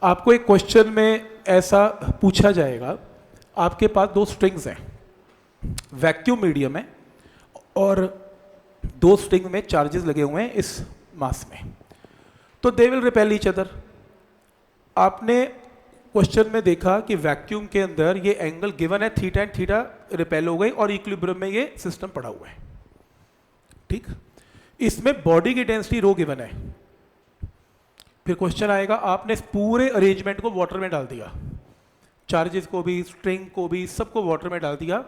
आपको एक क्वेश्चन में ऐसा पूछा जाएगा, आपके पास दो स्ट्रिंग्स हैं, वैक्यूम मीडियम है और दो स्ट्रिंग में चार्जेस लगे हुए हैं इस मास में, तो they will repel each other. आपने क्वेश्चन में देखा कि वैक्यूम के अंदर ये एंगल गिवन है थीटा एंड थीटा रिपेल हो गई और इक्विलिब्रियम में ये सिस्टम पड़ा हुआ है, ठीक। इसमें बॉडी की डेंसिटी रो गिवन है। फिर क्वेश्चन आएगा, आपने इस पूरे अरेंजमेंट को वाटर में डाल दिया, चार्जेस को भी, स्ट्रिंग को भी, सबको वाटर में डाल दिया,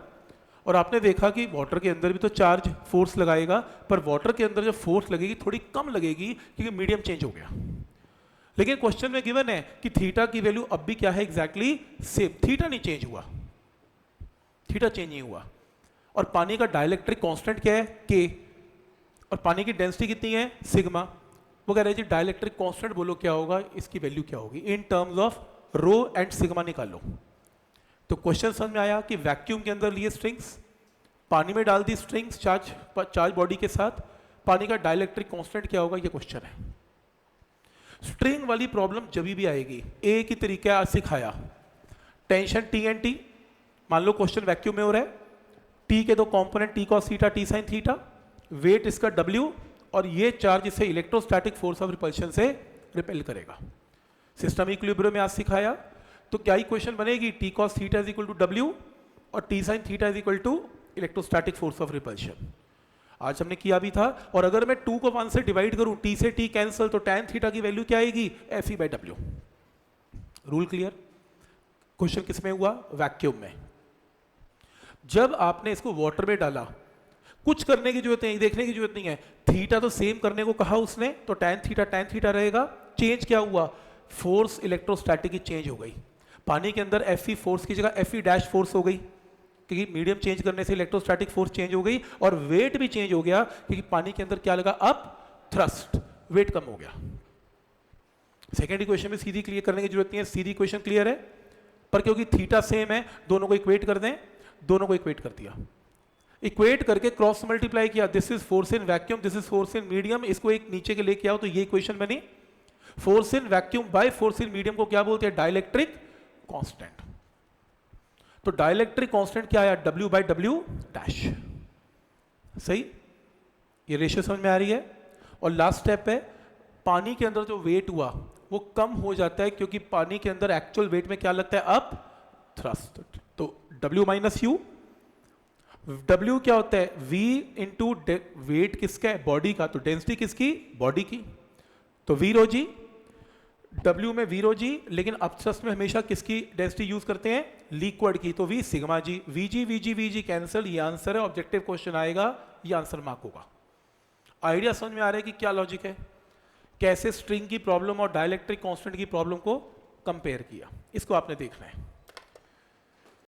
और आपने देखा कि वाटर के अंदर भी तो चार्ज फोर्स लगाएगा, पर वाटर के अंदर जो फोर्स लगेगी थोड़ी कम लगेगी क्योंकि मीडियम चेंज हो गया। लेकिन क्वेश्चन में गिवन है कि थीटा की वैल्यू अब भी क्या है, एग्जैक्टली सेम, थीटा नहीं चेंज हुआ, थीटा चेंज नहीं हुआ। और पानी का डाइलेक्ट्रिक कांस्टेंट क्या है, के, और पानी की डेंसिटी कितनी है, सिग्मा। वो कह रहे जी डाइलेक्ट्रिक कांस्टेंट बोलो क्या होगा, इसकी वैल्यू क्या होगी, in terms of rho and sigma निकालो। तो क्वेश्चन समझ में आया कि वैक्यूम के अंदर लिए स्ट्रिंग्स, पानी में डाल दी स्ट्रिंग्स चार्ज बॉडी के साथ, पानी का डाइलेक्ट्रिक कांस्टेंट क्या होगा, ये क्वेश्चन है। स्ट्रिंग वाली प्रॉब्लम जब भी आएगी, एक ही तरीका सिखाया, टेंशन टी एंड टी, मान लो क्वेश्चन वैक्यूम में हो रहा है, टी के दो component T cos theta T sine theta, weight इसका डब्ल्यू, और ये चार्ज इसे इलेक्ट्रोस्टैटिक फोर्स ऑफ रिपल्शन से रिपेल करेगा। सिस्टम इक्विलिब्रियम में आज सिखाया, तो क्या इक्वेशन बनेगी, T cos theta is equal to W और T sine theta is equal to electrostatic force of repulsion. आज हमने किया भी था। और अगर मैं 2 को 1 से डिवाइड करूं, टी से टी कैंसिल, तो tan थीटा की वैल्यू क्या आएगी, F E by W. Rule clear. Question किस में हुआ, वैक्यूम में। जब आपने इसको वाटर में डाला, कुछ करने की जरूरत नहीं, देखने की जरूरत नहीं है, थीटा तो सेम करने को कहा उसने, तो tan थीटा रहेगा। चेंज क्या हुआ, फोर्स इलेक्ट्रोस्टैटिक की चेंज हो गई। पानी के अंदर एफ ई फोर्स की जगह एफ ई डैश फोर्स हो गई, क्योंकि मीडियम चेंज करने से इलेक्ट्रोस्टैटिक फोर्स चेंज हो गई, और वेट भी चेंज हो गया, क्योंकि पानी के अंदर क्या लगा, अप थ्रस्ट, वेट कम हो गया। सेकेंड इक्वेशन में सीधी क्लियर करने की जरूरत नहीं है, सीधी इक्वेशन क्लियर है, पर क्योंकि थीटा सेम है, दोनों को इक्वेट कर दें, दोनों को इक्वेट कर दिया, इक्वेट करके क्रॉस मल्टीप्लाई किया, this is force in vacuum, this is force in medium, इसको एक नीचे के लेके आओ, तो ये इक्वेशन बनी। Force in vacuum by force in medium को क्या बोलते हैं, डाइलेक्ट्रिक कांस्टेंट। तो डाइलेक्ट्रिक कांस्टेंट क्या आया, W बाई डब्ल्यू डैश। सही, ये रेशियो समझ में आ रही है। और लास्ट स्टेप है, पानी के अंदर जो वेट हुआ वो कम हो जाता है, क्योंकि पानी के अंदर एक्चुअल वेट में क्या लगता है, अप थ्रस्ट। तो W माइनस यू, W क्या होता है, V इंटू वेट किसका है, बॉडी का, तो डेंसिटी किसकी, बॉडी की, तो V रो जी, W में V रो जी, लेकिन अपथ्रस्ट में हमेशा किसकी डेंसिटी यूज करते हैं, लिक्विड की, तो V सिग्मा जी, V जी कैंसिल, ये आंसर है। ऑब्जेक्टिव क्वेश्चन आएगा, ये आंसर मार्क होगा। आइडिया समझ में आ रहा है कि क्या लॉजिक है, कैसे स्ट्रिंग की प्रॉब्लम और डाइलेक्ट्रिक कांस्टेंट की प्रॉब्लम को कंपेयर किया, इसको आपने देखना है।